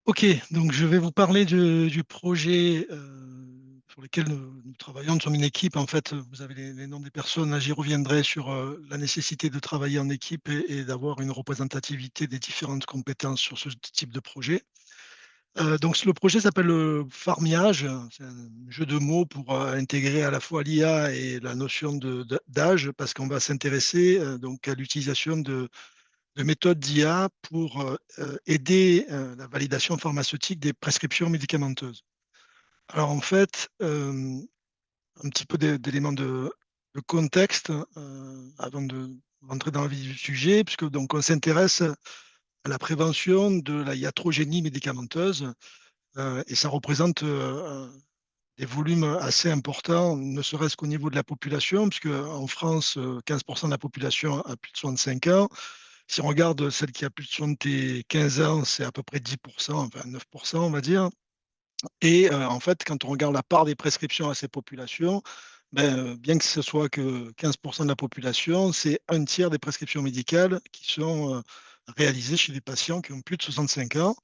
Ok, donc je vais vous parler du projet sur lequel nous travaillons. Nous sommes une équipe. En fait, vous avez les noms des personnes. Là, j'y reviendrai sur la nécessité de travailler en équipe et d'avoir une représentativité des différentes compétences sur ce type de projet. Donc, le projet s'appelle Farmiage. C'est un jeu de mots pour intégrer à la fois l'IA et la notion d'âge, parce qu'on va s'intéresser donc à l'utilisation de méthodes d'IA pour aider la validation pharmaceutique des prescriptions médicamenteuses. Alors en fait, un petit peu d'éléments de contexte avant de rentrer dans le vif du sujet, puisque donc on s'intéresse à la prévention de la iatrogénie médicamenteuse et ça représente des volumes assez importants, ne serait-ce qu'au niveau de la population, puisque en France, 15% de la population a plus de 65 ans. Si on regarde celle qui a plus de 75 ans, c'est à peu près 10%, enfin 9%, on va dire. Et en fait, quand on regarde la part des prescriptions à ces populations, ben, bien que ce soit que 15% de la population, c'est un tiers des prescriptions médicales qui sont réalisées chez des patients qui ont plus de 65 ans.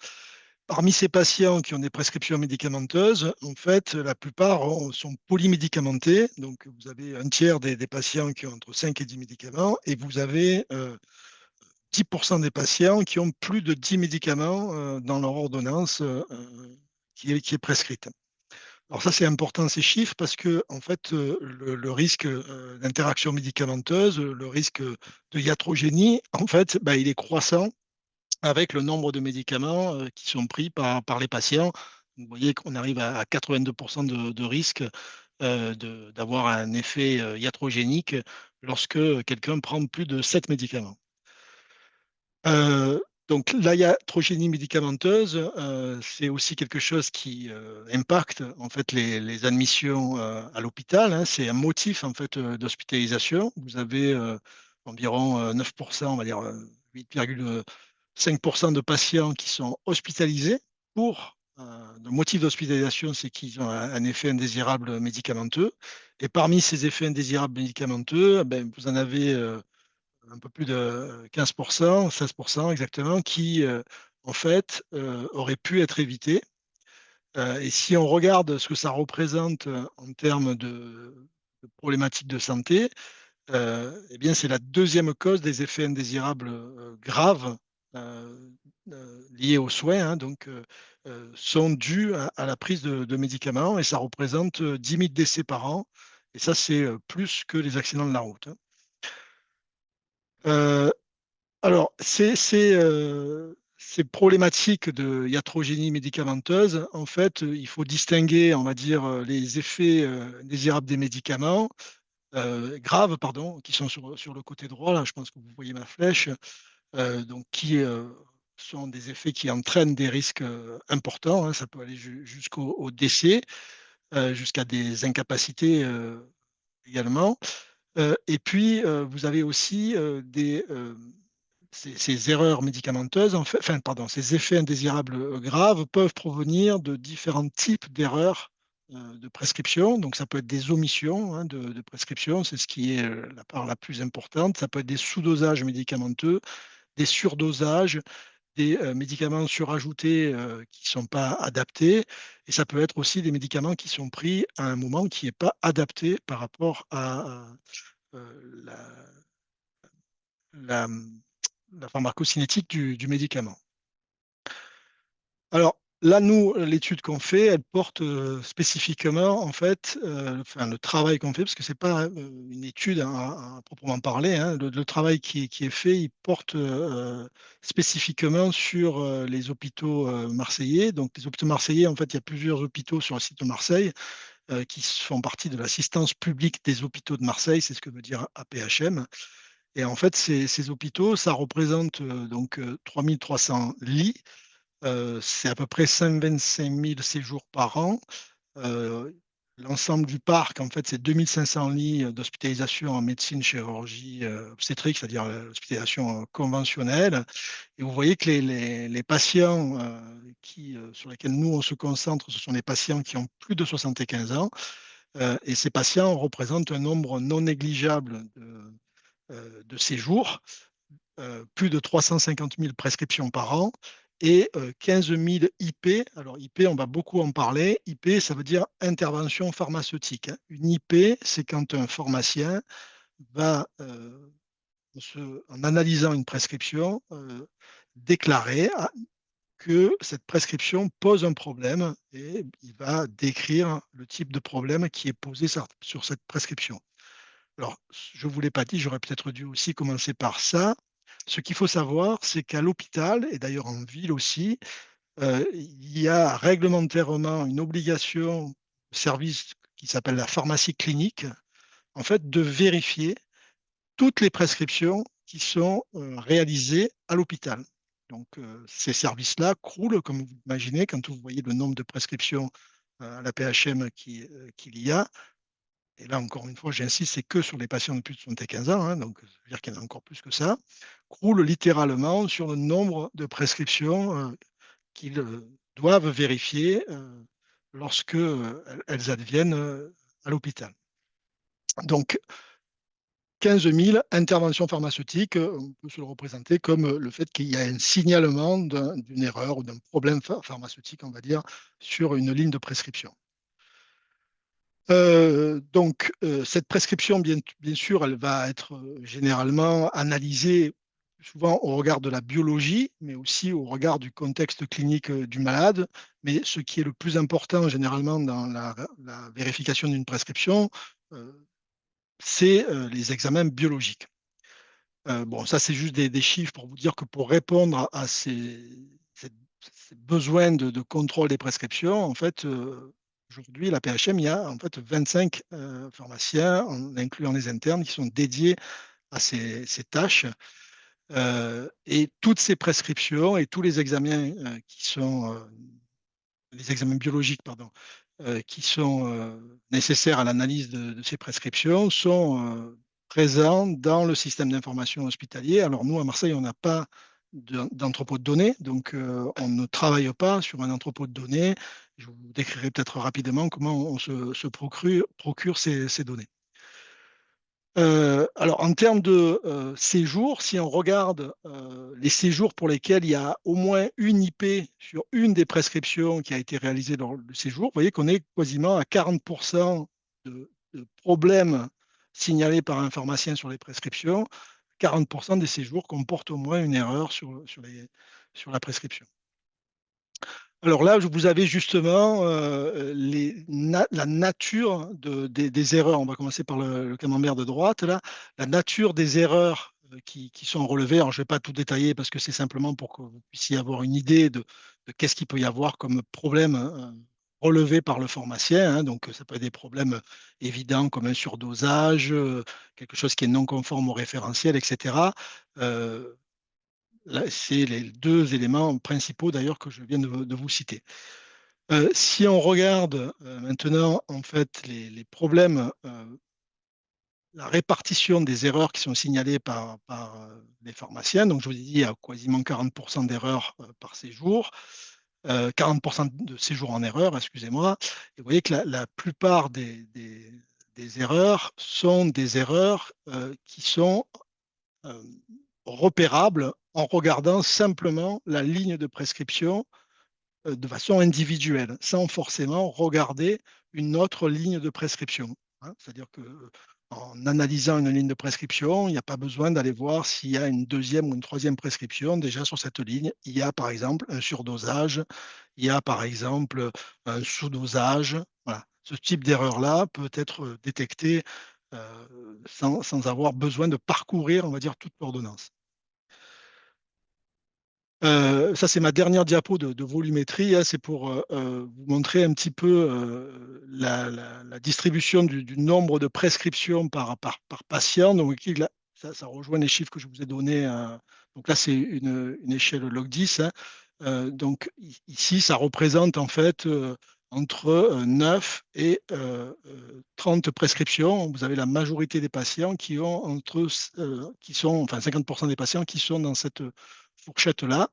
Parmi ces patients qui ont des prescriptions médicamenteuses, en fait, la plupart sont polymédicamentés. Donc, vous avez un tiers des patients qui ont entre 5 et 10 médicaments et vous avez 10% des patients qui ont plus de 10 médicaments dans leur ordonnance qui est prescrite. Alors ça, c'est important ces chiffres parce que en fait, le risque d'interaction médicamenteuse, le risque de iatrogénie, en fait, bah, il est croissant avec le nombre de médicaments qui sont pris par les patients. Vous voyez qu'on arrive à 82% de risque d'avoir un effet iatrogénique lorsque quelqu'un prend plus de 7 médicaments. Euh, donc, la iatrogénie médicamenteuse, c'est aussi quelque chose qui impacte en fait les admissions à l'hôpital, hein. C'est un motif en fait d'hospitalisation. Vous avez environ 9%, on va dire 8,5% de patients qui sont hospitalisés pour le motif d'hospitalisation, c'est qu'ils ont un effet indésirable médicamenteux. Et parmi ces effets indésirables médicamenteux, ben, vous en avez un peu plus de 15%, 16% exactement, qui en fait auraient pu être évités. Et si on regarde ce que ça représente en termes de problématiques de santé, eh bien c'est la deuxième cause des effets indésirables graves liés aux soins, hein, donc sont dus à la prise de médicaments et ça représente 10 000 décès par an. Et ça, c'est plus que les accidents de la route, hein. Euh, Alors, ces problématiques de iatrogénie médicamenteuse, en fait, il faut distinguer, on va dire, les effets désirables des médicaments, graves, pardon, qui sont sur le côté droit, là, je pense que vous voyez ma flèche, donc qui sont des effets qui entraînent des risques importants, hein. Ça peut aller jusqu'au décès, jusqu'à des incapacités également. Et puis, vous avez aussi ces erreurs médicamenteuses, en fait, enfin, pardon, ces effets indésirables graves peuvent provenir de différents types d'erreurs de prescription. Donc, ça peut être des omissions hein, de prescription, c'est ce qui est la part la plus importante. Ça peut être des sous-dosages médicamenteux, des surdosages, des médicaments surajoutés qui ne sont pas adaptés. Et ça peut être aussi des médicaments qui sont pris à un moment qui n'est pas adapté par rapport à la, la, la pharmacocinétique du médicament. Alors là, nous, l'étude qu'on fait, elle porte spécifiquement, en fait, enfin, le travail qu'on fait, parce que ce n'est pas une étude à proprement parler, hein. Le travail qui est fait, il porte spécifiquement sur les hôpitaux marseillais. Donc, les hôpitaux marseillais, en fait, il y a plusieurs hôpitaux sur le site de Marseille qui font partie de l'assistance publique des hôpitaux de Marseille, c'est ce que veut dire APHM. Et en fait, ces hôpitaux, ça représente donc 3300 lits, c'est à peu près 125 000 séjours par an. Euh, L'ensemble du parc, en fait, c'est 2500 lits d'hospitalisation en médecine, chirurgie obstétrique, c'est-à-dire l'hospitalisation conventionnelle. Et vous voyez que les patients sur lesquels nous, on se concentre, ce sont les patients qui ont plus de 75 ans. Et ces patients représentent un nombre non négligeable de séjours, plus de 350 000 prescriptions par an. et 15 000 IP. Alors IP, on va beaucoup en parler. IP, ça veut dire intervention pharmaceutique, hein. Une IP, c'est quand un pharmacien va, en analysant une prescription, déclarer que cette prescription pose un problème et il va décrire le type de problème qui est posé sur cette prescription. Alors, je ne vous l'ai pas dit, j'aurais peut-être dû aussi commencer par ça. Ce qu'il faut savoir, c'est qu'à l'hôpital, et d'ailleurs en ville aussi, il y a réglementairement une obligation de service qui s'appelle la pharmacie clinique, en fait, de vérifier toutes les prescriptions qui sont réalisées à l'hôpital. Donc, ces services-là croulent, comme vous imaginez, quand vous voyez le nombre de prescriptions à la PHM qu'il y a. Et là, encore une fois, j'insiste, c'est que sur les patients de plus de 75 ans, hein, donc ça veut dire qu'il y en a encore plus que ça, croulent littéralement sur le nombre de prescriptions qu'ils doivent vérifier lorsque elles adviennent à l'hôpital. Donc, 15 000 interventions pharmaceutiques, on peut se le représenter comme le fait qu'il y a un signalement d'une erreur ou d'un problème pharmaceutique, on va dire, sur une ligne de prescription. Cette prescription, bien sûr, elle va être généralement analysée souvent au regard de la biologie, mais aussi au regard du contexte clinique du malade. Mais ce qui est le plus important généralement dans la vérification d'une prescription, euh, c'est les examens biologiques. Bon, ça, c'est juste des chiffres pour vous dire que pour répondre à ces besoins de contrôle des prescriptions, en fait, aujourd'hui, la PHM, il y a en fait 25 pharmaciens, en incluant les internes, qui sont dédiés à ces tâches. Et toutes ces prescriptions et tous les examens qui sont les examens biologiques, pardon, qui sont nécessaires à l'analyse de ces prescriptions sont présents dans le système d'information hospitalier. Alors nous, à Marseille, on n'a pas d'entrepôt de données, donc on ne travaille pas sur un entrepôt de données. Je vous décrirai peut-être rapidement comment on se procure ces données. Alors, en termes de séjour, si on regarde les séjours pour lesquels il y a au moins une IP sur une des prescriptions qui a été réalisée dans le séjour, vous voyez qu'on est quasiment à 40% de problèmes signalés par un pharmacien sur les prescriptions. 40% des séjours comportent au moins une erreur sur la prescription. Alors là, vous avez justement la nature des erreurs. On va commencer par le camembert de droite, là. La nature des erreurs qui sont relevées. Alors, je ne vais pas tout détailler parce que c'est simplement pour que vous puissiez avoir une idée de qu'est-ce qu'il peut y avoir comme problème relevé par le pharmacien, hein. Donc, ça peut être des problèmes évidents comme un surdosage, quelque chose qui est non conforme au référentiel, etc. Là, c'est les deux éléments principaux d'ailleurs que je viens de vous citer. Si on regarde maintenant en fait les problèmes, la répartition des erreurs qui sont signalées par les pharmaciens, donc je vous ai dit il y a quasiment 40% d'erreurs par séjour, 40% de séjours en erreur, excusez-moi, et vous voyez que la plupart des erreurs sont des erreurs qui sont euh, repérables en regardant simplement la ligne de prescription de façon individuelle, sans forcément regarder une autre ligne de prescription, hein. C'est-à-dire que en analysant une ligne de prescription, il n'y a pas besoin d'aller voir s'il y a une deuxième ou une troisième prescription. Déjà sur cette ligne, il y a par exemple un surdosage, il y a par exemple un sous-dosage. Voilà. Ce type d'erreur-là peut être détecté sans avoir besoin de parcourir, on va dire, toute l'ordonnance. Ça, c'est ma dernière diapo de volumétrie, hein. C'est pour vous montrer un petit peu la distribution du nombre de prescriptions par patient. Donc, ça rejoint les chiffres que je vous ai donnés. Donc là, c'est une échelle log 10, hein. Donc ici, ça représente en fait entre 9 et 30 prescriptions. Vous avez la majorité des patients qui sont, enfin 50% des patients qui sont dans cette fourchette-là.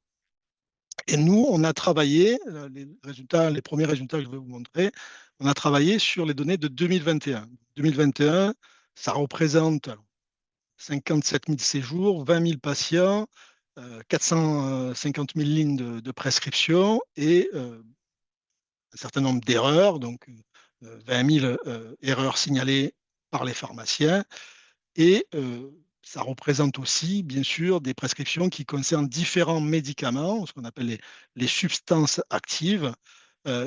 Et nous, on a travaillé, les premiers résultats que je vais vous montrer, on a travaillé sur les données de 2021. 2021, ça représente 57 000 séjours, 20 000 patients, 450 000 lignes de prescription et un certain nombre d'erreurs, donc 20 000 erreurs signalées par les pharmaciens. Et ça représente aussi, bien sûr, des prescriptions qui concernent différents médicaments, ce qu'on appelle les substances actives,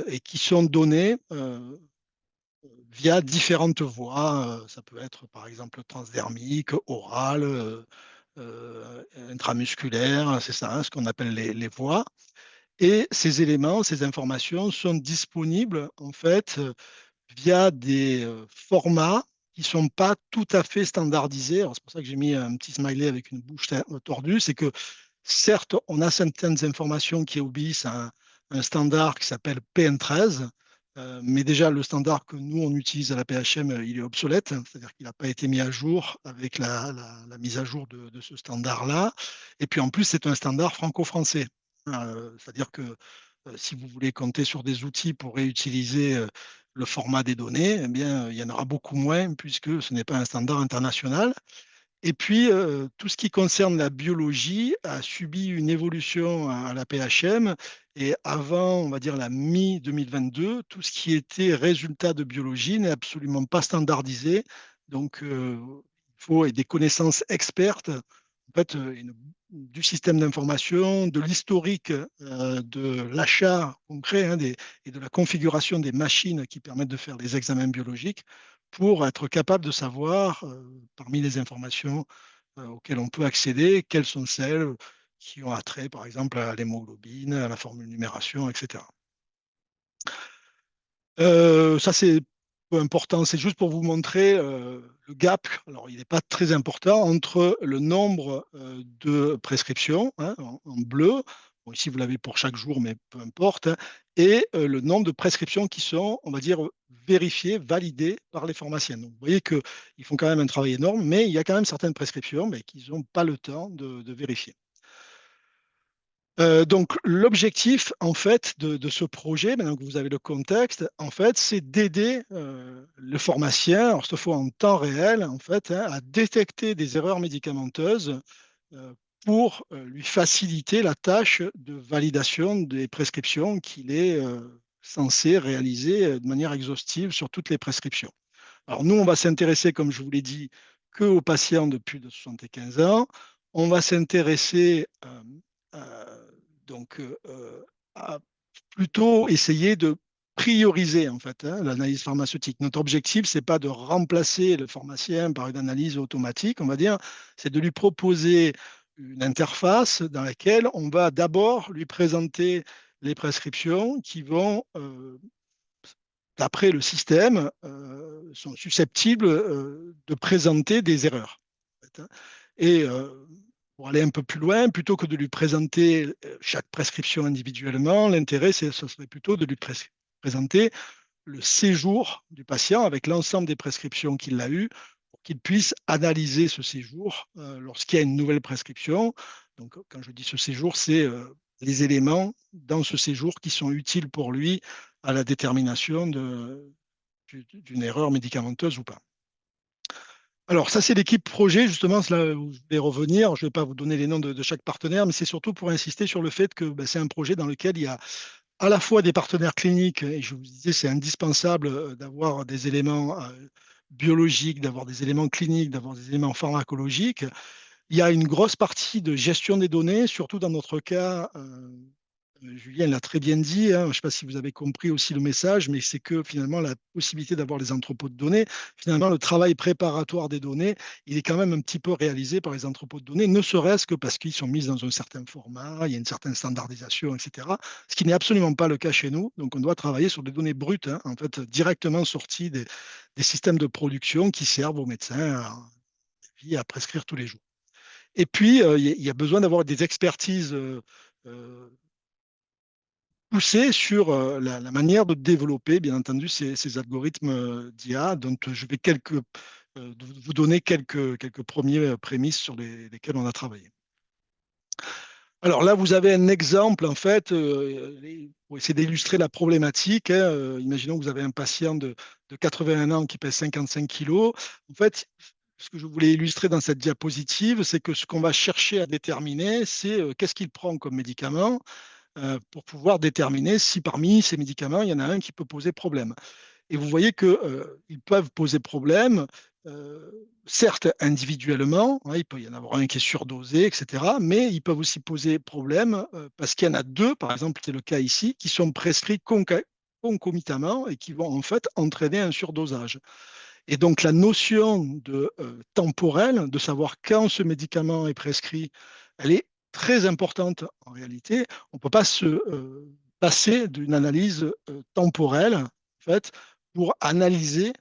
et qui sont données via différentes voies. Ça peut être, par exemple, transdermique, orale, intramusculaire, c'est ça, hein, ce qu'on appelle les voies. Et ces éléments, ces informations sont disponibles, en fait, via des formats qui ne sont pas tout à fait standardisés. Alors, c'est pour ça que j'ai mis un petit smiley avec une bouche tordue. C'est que certes, on a certaines informations qui obéissent à un standard qui s'appelle PN13, mais déjà le standard que nous, on utilise à la PHM, il est obsolète, hein, c'est-à-dire qu'il n'a pas été mis à jour avec la mise à jour de ce standard-là. Et puis en plus, c'est un standard franco-français. C'est-à-dire que si vous voulez compter sur des outils pour réutiliser le format des données, eh bien, il y en aura beaucoup moins puisque ce n'est pas un standard international. Et puis, tout ce qui concerne la biologie a subi une évolution à la PHM. Et avant, on va dire la mi-2022, tout ce qui était résultat de biologie n'est absolument pas standardisé. Donc, il faut des connaissances expertes, en fait, du système d'information, de l'historique de l'achat concret, hein, et de la configuration des machines qui permettent de faire les examens biologiques pour être capable de savoir, parmi les informations auxquelles on peut accéder, quelles sont celles qui ont attrait, par exemple, à l'hémoglobine, à la formule numération, etc. Ça, c'est peu important. C'est juste pour vous montrer le gap. Alors, il n'est pas très important entre le nombre de prescriptions, hein, en bleu. Bon, ici, vous l'avez pour chaque jour, mais peu importe, hein, et le nombre de prescriptions qui sont, on va dire, vérifiées, validées par les pharmaciens. Donc, vous voyez qu'ils font quand même un travail énorme, mais il y a quand même certaines prescriptions mais qu'ils n'ont pas le temps de vérifier. Donc, l'objectif, en fait, de ce projet, maintenant que vous avez le contexte, en fait, c'est d'aider le pharmacien, alors cette fois en temps réel, en fait, hein, à détecter des erreurs médicamenteuses euh, pour lui faciliter la tâche de validation des prescriptions qu'il est censé réaliser de manière exhaustive sur toutes les prescriptions. Alors, nous, on va s'intéresser, comme je vous l'ai dit, que aux patients de plus de 75 ans. On va s'intéresser donc à plutôt essayer de prioriser en fait, hein, l'analyse pharmaceutique. Notre objectif, c'est pas de remplacer le pharmacien par une analyse automatique, on va dire, c'est de lui proposer une interface dans laquelle on va d'abord lui présenter les prescriptions qui vont, d'après le système, sont susceptibles de présenter des erreurs. En fait, hein. Et pour aller un peu plus loin, plutôt que de lui présenter chaque prescription individuellement, l'intérêt, ce serait plutôt de lui présenter le séjour du patient avec l'ensemble des prescriptions qu'il a eues pour qu'il puisse analyser ce séjour lorsqu'il y a une nouvelle prescription. Donc, quand je dis ce séjour, c'est les éléments dans ce séjour qui sont utiles pour lui à la détermination d'une erreur médicamenteuse ou pas. Alors, ça, c'est l'équipe projet, justement, c'est là où je vais revenir. Je ne vais pas vous donner les noms de chaque partenaire, mais c'est surtout pour insister sur le fait que ben, c'est un projet dans lequel il y a à la fois des partenaires cliniques, et je vous disais, c'est indispensable d'avoir des éléments biologiques, d'avoir des éléments cliniques, d'avoir des éléments pharmacologiques. Il y a une grosse partie de gestion des données, surtout dans notre cas. Julien l'a très bien dit, hein, je ne sais pas si vous avez compris aussi le message, mais c'est que finalement la possibilité d'avoir les entrepôts de données, finalement le travail préparatoire des données, il est quand même un petit peu réalisé par les entrepôts de données, ne serait-ce que parce qu'ils sont mis dans un certain format, il y a une certaine standardisation, etc. Ce qui n'est absolument pas le cas chez nous. Donc on doit travailler sur des données brutes, hein, en fait directement sorties des systèmes de production qui servent aux médecins à prescrire tous les jours. Et puis, il y a besoin d'avoir des expertises euh, poussées sur la manière de développer, bien entendu, ces algorithmes d'IA, dont je vais vous donner quelques premiers prémices sur lesquels on a travaillé. Alors là, vous avez un exemple, en fait, pour essayer d'illustrer la problématique, hein. Imaginons que vous avez un patient de 81 ans qui pèse 55 kilos. En fait, ce que je voulais illustrer dans cette diapositive, c'est que ce qu'on va chercher à déterminer, c'est qu'est-ce qu'il prend comme médicament pour pouvoir déterminer si parmi ces médicaments, il y en a un qui peut poser problème. Et vous voyez qu'ils peuvent poser problème, euh, certes individuellement, hein, il peut y en avoir un qui est surdosé, etc., mais ils peuvent aussi poser problème parce qu'il y en a deux, par exemple, c'est le cas ici, qui sont prescrits concomitamment et qui vont en fait entraîner un surdosage. Et donc la notion de temporel, de savoir quand ce médicament est prescrit, elle est très importante en réalité. On ne peut pas se passer d'une analyse temporelle en fait, pour analyser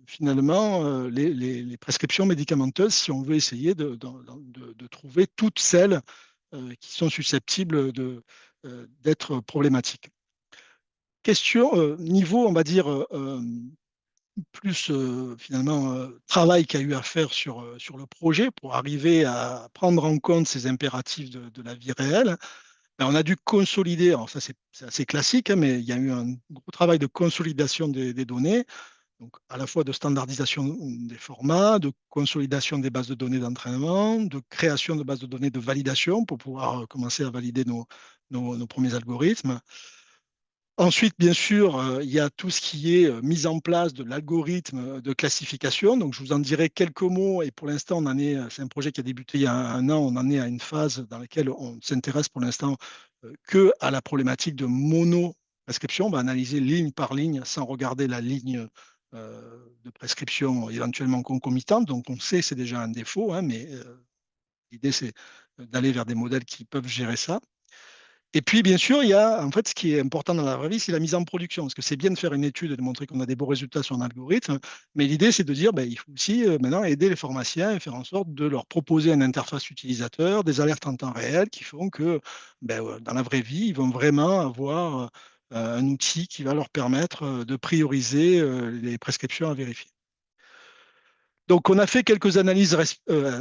finalement les prescriptions médicamenteuses si on veut essayer de trouver toutes celles qui sont susceptibles d'être problématiques. Question niveau, on va dire, plus finalement travail qu'il y a eu à faire sur le projet pour arriver à prendre en compte ces impératifs de la vie réelle. Ben, on a dû consolider, alors ça c'est assez classique, hein, mais il y a eu un gros travail de consolidation des données, donc à la fois de standardisation des formats, de consolidation des bases de données d'entraînement, de création de bases de données de validation pour pouvoir commencer à valider nos premiers algorithmes. Ensuite, bien sûr, il y a tout ce qui est mise en place de l'algorithme de classification. Donc, je vous en dirai quelques mots. Et pour l'instant, c'est un projet qui a débuté il y a un an. On en est à une phase dans laquelle on s'intéresse pour l'instant que à la problématique de mono-prescription. On va analyser ligne par ligne sans regarder la ligne de prescription éventuellement concomitante. Donc, on sait que c'est déjà un défaut, hein, mais l'idée, c'est d'aller vers des modèles qui peuvent gérer ça. Et puis, bien sûr, il y a, en fait, ce qui est important dans la vraie vie, c'est la mise en production. Parce que c'est bien de faire une étude et de montrer qu'on a des beaux résultats sur un algorithme, mais l'idée, c'est de dire, ben, il faut aussi maintenant aider les pharmaciens et faire en sorte de leur proposer une interface utilisateur, des alertes en temps réel qui font que ben, dans la vraie vie, ils vont vraiment avoir un outil qui va leur permettre de prioriser les prescriptions à vérifier. Donc, on a fait quelques analyses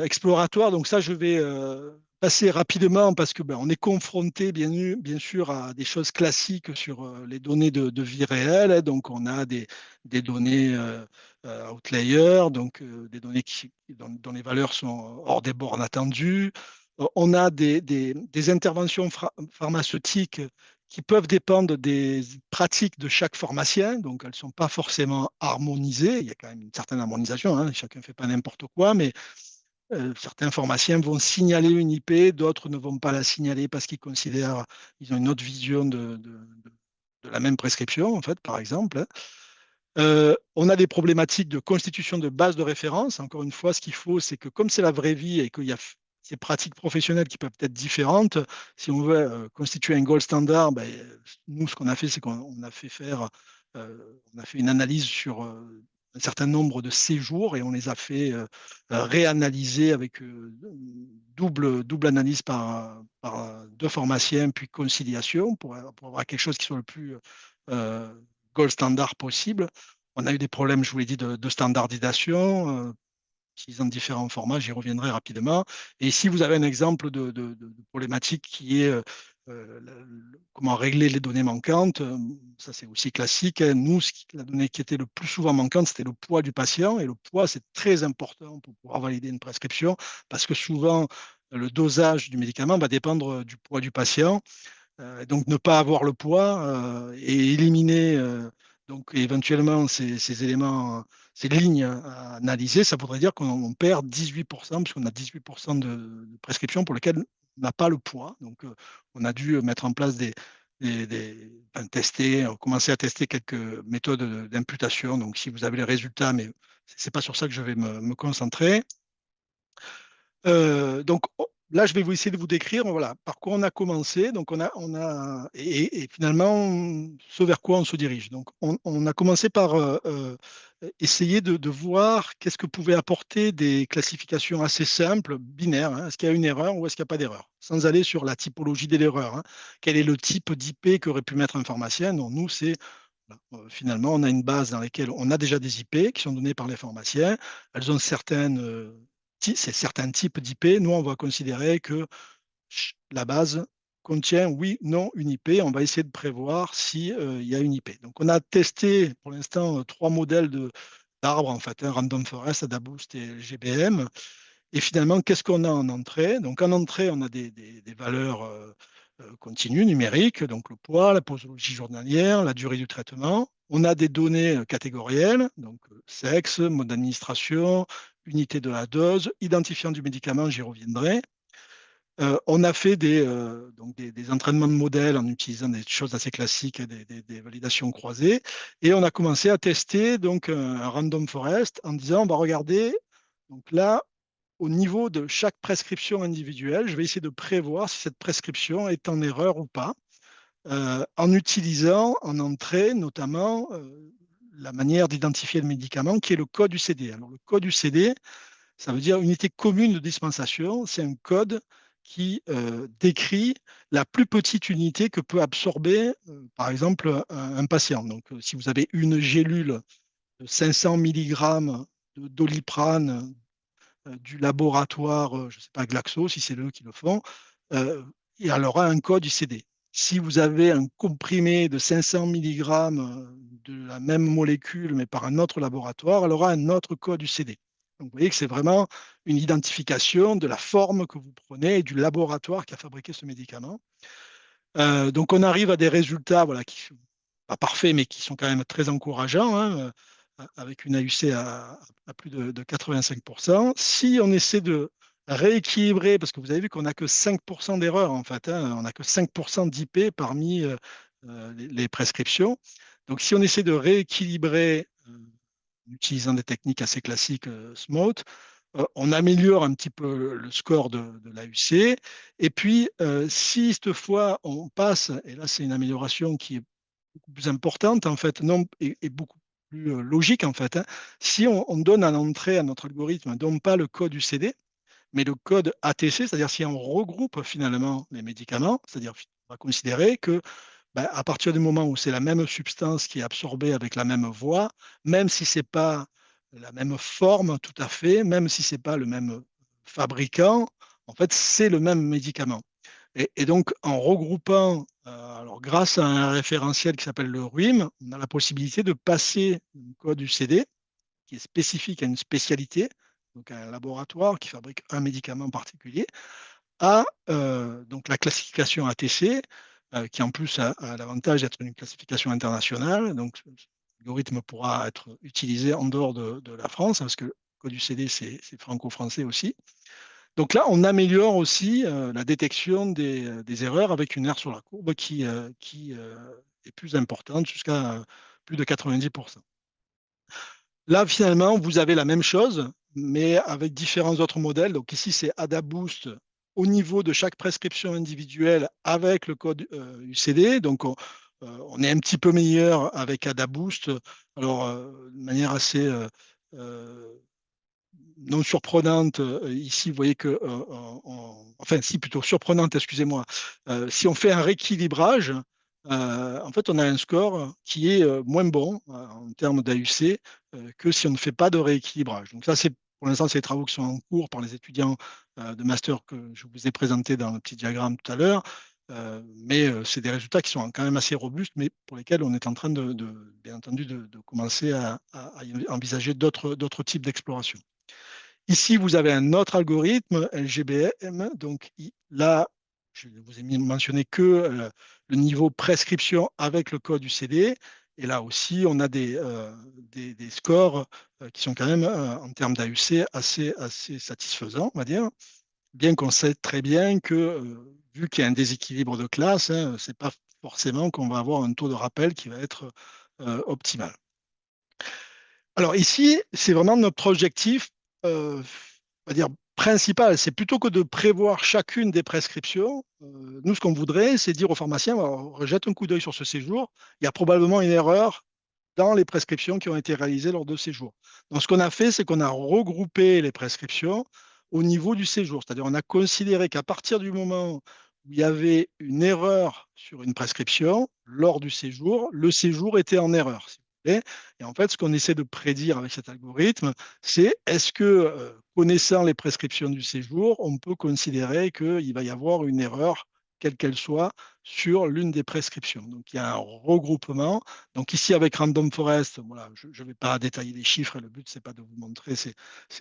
exploratoires. Donc, ça, je vais passer rapidement parce que ben, on est confronté, bien sûr, à des choses classiques sur les données de vie réelle, hein. Donc, on a des données outliers, donc des données dont les valeurs sont hors des bornes attendues. On a des interventions pharmaceutiques qui peuvent dépendre des pratiques de chaque pharmacien, donc elles ne sont pas forcément harmonisées. Il y a quand même une certaine harmonisation, hein, chacun ne fait pas n'importe quoi, mais certains pharmaciens vont signaler une IP, d'autres ne vont pas la signaler parce qu'ils considèrent, ils ont une autre vision de la même prescription, en fait, par exemple, hein. On a des problématiques de constitution de base de référence. Encore une fois, ce qu'il faut, c'est que comme c'est la vraie vie et qu'il y a ces pratiques professionnelles qui peuvent être différentes, si on veut constituer un gold standard, ben, nous, ce qu'on a fait, c'est qu'on a fait faire, on a fait une analyse sur un certain nombre de séjours et on les a fait réanalyser avec double analyse par deux pharmaciens, puis conciliation pour avoir quelque chose qui soit le plus euh, gold standard possible. On a eu des problèmes, je vous l'ai dit, de standardisation, utilisant différents formats, j'y reviendrai rapidement. Et ici, vous avez un exemple de problématique qui est comment régler les données manquantes. Ça, c'est aussi classique, hein. Nous, la donnée qui était le plus souvent manquante, c'était le poids du patient. Et le poids, c'est très important pour pouvoir valider une prescription parce que souvent, le dosage du médicament va dépendre du poids du patient. Donc ne pas avoir le poids et éliminer donc éventuellement ces éléments, ces lignes à analyser, ça voudrait dire qu'on perd 18%, puisqu'on a 18% de prescriptions pour lesquelles on n'a pas le poids. Donc on a dû mettre en place enfin, tester, commencer à tester quelques méthodes d'imputation. Donc si vous avez les résultats, mais ce n'est pas sur ça que je vais me concentrer. Donc là, je vais vous essayer de vous décrire voilà, par quoi on a commencé. Donc et finalement, ce vers quoi on se dirige. Donc on a commencé par essayer de voir qu'est-ce que pouvaient apporter des classifications assez simples, binaires, hein. Est-ce qu'il y a une erreur ou est-ce qu'il n'y a pas d'erreur? Sans aller sur la typologie de l'erreur, hein. Quel est le type d'IP qu'aurait pu mettre un pharmacien? Non, nous, c'est voilà, finalement, on a une base dans laquelle on a déjà des IP qui sont données par les pharmaciens. Elles ont c'est certains types d'IP. Nous, on va considérer que la base contient, oui, non, une IP. On va essayer de prévoir s'il y a une IP. Donc, on a testé pour l'instant trois modèles d'arbres, en fait, hein, Random Forest, AdaBoost et GBM. Et finalement, qu'est-ce qu'on a en entrée? Donc, en entrée, on a des valeurs continues, numériques, donc le poids, la posologie journalière, la durée du traitement. On a des données catégorielles, donc sexe, mode d'administration, unité de la dose, identifiant du médicament, j'y reviendrai. On a fait donc des entraînements de modèles en utilisant des choses assez classiques, des validations croisées, et on a commencé à tester donc un random forest en disant, bah, regardez, donc là, au niveau de chaque prescription individuelle, je vais essayer de prévoir si cette prescription est en erreur ou pas, en utilisant en entrée notamment la manière d'identifier le médicament qui est le code UCD. Alors le code UCD, ça veut dire unité commune de dispensation. C'est un code qui décrit la plus petite unité que peut absorber, par exemple, un patient. Donc, si vous avez une gélule de 500 mg de Doliprane du laboratoire, je ne sais pas, Glaxo, si c'est eux qui le font, euh, et elle aura un code ICD. Si vous avez un comprimé de 500 mg de la même molécule, mais par un autre laboratoire, elle aura un autre code UCD. Donc, vous voyez que c'est vraiment une identification de la forme que vous prenez et du laboratoire qui a fabriqué ce médicament. Donc, on arrive à des résultats voilà, qui ne sont pas parfaits, mais qui sont quand même très encourageants, hein, avec une AUC à plus de 85%. Si on essaie de rééquilibrer, parce que vous avez vu qu'on n'a que 5% d'erreurs, en fait, hein, on n'a que 5% d'IP parmi les prescriptions. Donc, si on essaie de rééquilibrer en utilisant des techniques assez classiques, SMOT, on améliore un petit peu le score de l'AUC. Et puis, si cette fois on passe, et là c'est une amélioration qui est beaucoup plus importante en fait, non, et beaucoup plus logique en fait, hein. Si on donne à l'entrée à notre algorithme, non pas le code UCD, mais le code ATC, c'est-à-dire si on regroupe finalement les médicaments, c'est-à-dire on va considérer que ben, à partir du moment où c'est la même substance qui est absorbée avec la même voie, même si ce n'est pas la même forme tout à fait, même si ce n'est pas le même fabricant, en fait, c'est le même médicament. Et donc, en regroupant, alors grâce à un référentiel qui s'appelle le RUIM, on a la possibilité de passer un code UCD qui est spécifique à une spécialité, donc à un laboratoire qui fabrique un médicament particulier, à donc la classification ATC, qui en plus a l'avantage d'être une classification internationale. Donc, l'algorithme pourra être utilisé en dehors de la France, parce que le code UCD, c'est franco-français aussi. Donc là, on améliore aussi la détection des erreurs avec une R sur la courbe qui est plus importante, jusqu'à plus de 90%. Là, finalement, vous avez la même chose, mais avec différents autres modèles. Donc ici, c'est AdaBoost au niveau de chaque prescription individuelle avec le code UCD. Donc on est un petit peu meilleur avec AdaBoost. Alors, de manière assez non surprenante, ici, vous voyez que, enfin, si, plutôt surprenante, excusez-moi, si on fait un rééquilibrage, en fait, on a un score qui est moins bon en termes d'AUC que si on ne fait pas de rééquilibrage. Donc ça, c'est pour l'instant, c'est les travaux qui sont en cours par les étudiants de master que je vous ai présentés dans le petit diagramme tout à l'heure. Mais c'est des résultats qui sont quand même assez robustes, mais pour lesquels on est en train bien entendu, de commencer à envisager d'autres types d'exploration. Ici, vous avez un autre algorithme, LGBM. Donc là, je ne vous ai mentionné que le niveau prescription avec le code UCD. Et là aussi, on a des scores qui sont quand même, en termes d'AUC, assez satisfaisants, on va dire. Bien qu'on sait très bien que, vu qu'il y a un déséquilibre de classe, hein, ce n'est pas forcément qu'on va avoir un taux de rappel qui va être optimal. Alors ici, c'est vraiment notre objectif, on va dire, principal. C'est plutôt que de prévoir chacune des prescriptions. Nous, ce qu'on voudrait, c'est dire aux pharmaciens, alors, jette un coup d'œil sur ce séjour. Il y a probablement une erreur dans les prescriptions qui ont été réalisées lors de séjour. Donc, ce qu'on a fait, c'est qu'on a regroupé les prescriptions au niveau du séjour. C'est-à-dire, on a considéré qu'à partir du moment où il y avait une erreur sur une prescription lors du séjour, le séjour était en erreur, si vous voulez. Et en fait, ce qu'on essaie de prédire avec cet algorithme, c'est est-ce que, connaissant les prescriptions du séjour, on peut considérer qu'il va y avoir une erreur quelle qu'elle soit, sur l'une des prescriptions. Donc, il y a un regroupement. Donc, ici, avec Random Forest, voilà, je ne vais pas détailler les chiffres. Le but, c'est pas de vous montrer ces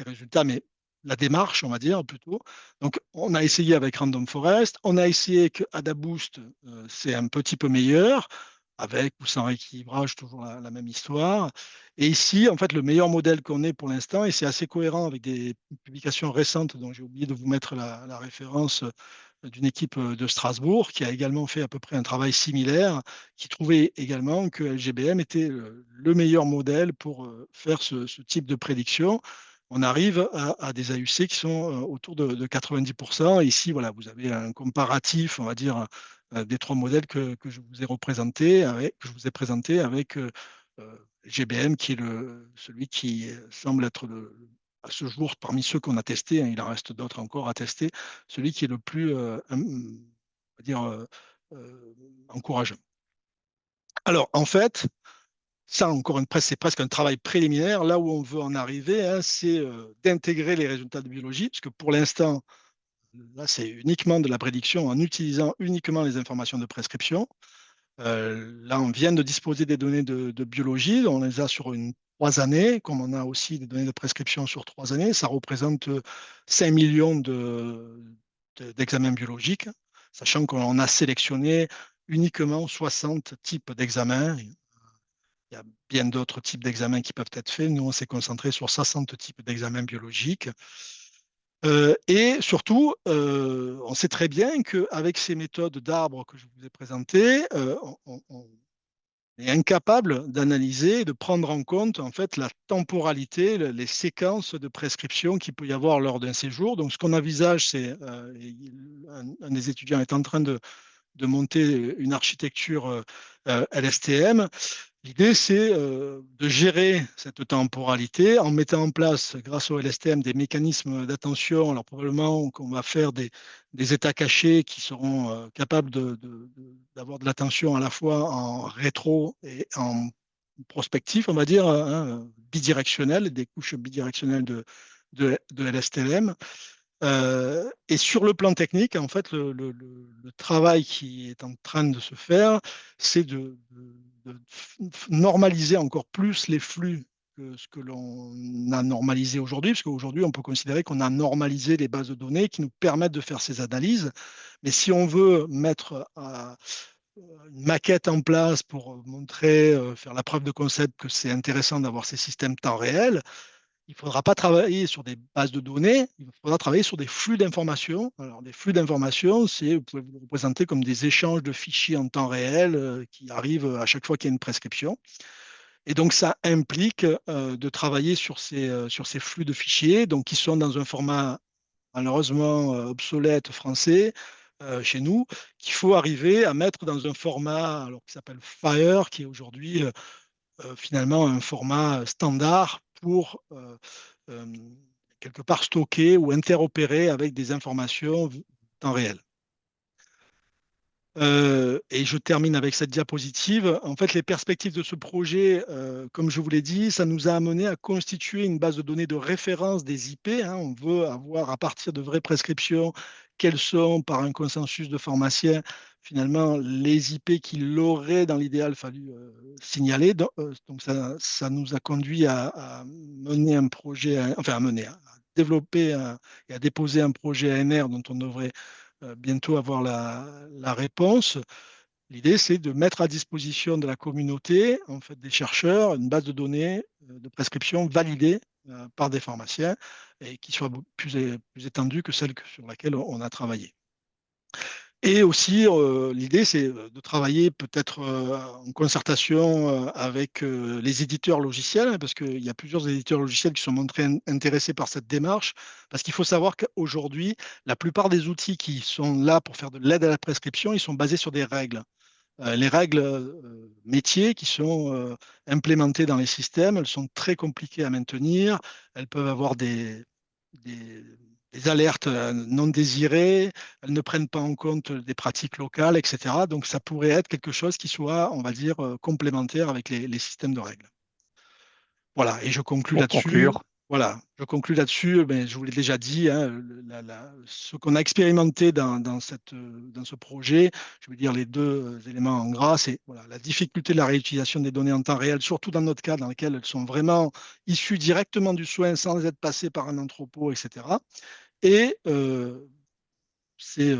résultats, mais la démarche, on va dire plutôt. Donc, on a essayé avec Random Forest. On a essayé que AdaBoost, c'est un petit peu meilleur, avec ou sans rééquilibrage, toujours la même histoire. Et ici, en fait, le meilleur modèle qu'on ait pour l'instant, et c'est assez cohérent avec des publications récentes dont j'ai oublié de vous mettre la référence d'une équipe de Strasbourg qui a également fait à peu près un travail similaire, qui trouvait également que LGBM était le meilleur modèle pour faire ce type de prédiction. On arrive à des AUC qui sont autour de 90%. Ici, voilà, vous avez un comparatif, on va dire, des trois modèles que je vous ai représentés, que je vous ai présentés avec GBM, qui est celui qui semble être à ce jour, parmi ceux qu'on a testés, hein, il en reste d'autres encore à tester, celui qui est le plus on va dire, encourageant. Alors, en fait, ça, encore une presse, c'est presque un travail préliminaire. Là où on veut en arriver, hein, c'est d'intégrer les résultats de biologie, parce que pour l'instant, là, c'est uniquement de la prédiction en utilisant uniquement les informations de prescription. Là, on vient de disposer des données de biologie. On les a sur 3 années, comme on a aussi des données de prescription sur 3 années. Ça représente 5 millions d'examens biologiques, sachant qu'on a sélectionné uniquement 60 types d'examens. Il y a bien d'autres types d'examens qui peuvent être faits. Nous, on s'est concentré sur 60 types d'examens biologiques. Et surtout, on sait très bien qu'avec ces méthodes d'arbres que je vous ai présentées, on est incapable d'analyser et de prendre en compte en fait la temporalité, les séquences de prescription qu'il peut y avoir lors d'un séjour. Donc, ce qu'on envisage, c'est un des étudiants est en train de monter une architecture LSTM. L'idée, c'est de gérer cette temporalité en mettant en place, grâce au LSTM, des mécanismes d'attention. Alors, probablement qu'on va faire des états cachés qui seront capables d'avoir de l'attention à la fois en rétro et en prospectif, on va dire, hein, bidirectionnel, des couches bidirectionnelles de LSTM. Et sur le plan technique, en fait, le travail qui est en train de se faire, c'est de normaliser encore plus les flux que ce que l'on a normalisé aujourd'hui, parce qu'aujourd'hui, on peut considérer qu'on a normalisé les bases de données qui nous permettent de faire ces analyses. Mais si on veut mettre une maquette en place pour montrer, faire la preuve de concept que c'est intéressant d'avoir ces systèmes temps réel, il ne faudra pas travailler sur des bases de données, il faudra travailler sur des flux d'informations. Alors, des flux d'informations, vous pouvez vous le représenter comme des échanges de fichiers en temps réel qui arrivent à chaque fois qu'il y a une prescription. Et donc, ça implique de travailler sur ces flux de fichiers, donc qui sont dans un format malheureusement obsolète français chez nous, qu'il faut arriver à mettre dans un format alors, qui s'appelle FHIR, qui est aujourd'hui finalement un format standard pour euh, quelque part stocker ou interopérer avec des informations en temps réel. Et je termine avec cette diapositive. En fait, les perspectives de ce projet, comme je vous l'ai dit, ça nous a amené à constituer une base de données de référence des IP, hein. On veut avoir à partir de vraies prescriptions quels sont, par un consensus de pharmaciens, finalement, les IP qu'il aurait dans l'idéal fallu signaler. Donc ça nous a conduit à mener un projet, enfin à mener, à développer et à déposer un projet AMR dont on devrait bientôt avoir la réponse. L'idée, c'est de mettre à disposition de la communauté, en fait, des chercheurs, une base de données de prescription validée par des pharmaciens et qui soit plus étendue que celle sur laquelle on a travaillé. Et aussi, l'idée, c'est de travailler peut-être en concertation avec les éditeurs logiciels, hein, parce qu'il y a plusieurs éditeurs logiciels qui sont montrés intéressés par cette démarche, parce qu'il faut savoir qu'aujourd'hui, la plupart des outils qui sont là pour faire de l'aide à la prescription, ils sont basés sur des règles. Les règles métiers qui sont implémentées dans les systèmes, elles sont très compliquées à maintenir, elles peuvent avoir des, des alertes non désirées, elles ne prennent pas en compte des pratiques locales, etc. Donc ça pourrait être quelque chose qui soit, on va dire, complémentaire avec les systèmes de règles. Voilà, et je conclus Pour là-dessus. conclure. Voilà, je conclus là-dessus. Mais je vous l'ai déjà dit, hein, ce qu'on a expérimenté dans ce projet, je veux dire les deux éléments en gras, c'est voilà, la difficulté de la réutilisation des données en temps réel, surtout dans notre cas, dans lequel elles sont vraiment issues directement du soin sans être passées par un entrepôt, etc. Et c'est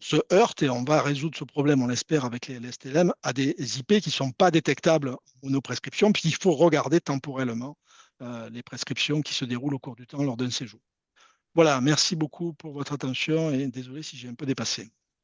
se heurte, et on va résoudre ce problème, on l'espère, avec les STLM, à des IP qui ne sont pas détectables aux nos prescriptions, puis il faut regarder temporellement les prescriptions qui se déroulent au cours du temps lors d'un séjour. Voilà, merci beaucoup pour votre attention et désolé si j'ai un peu dépassé.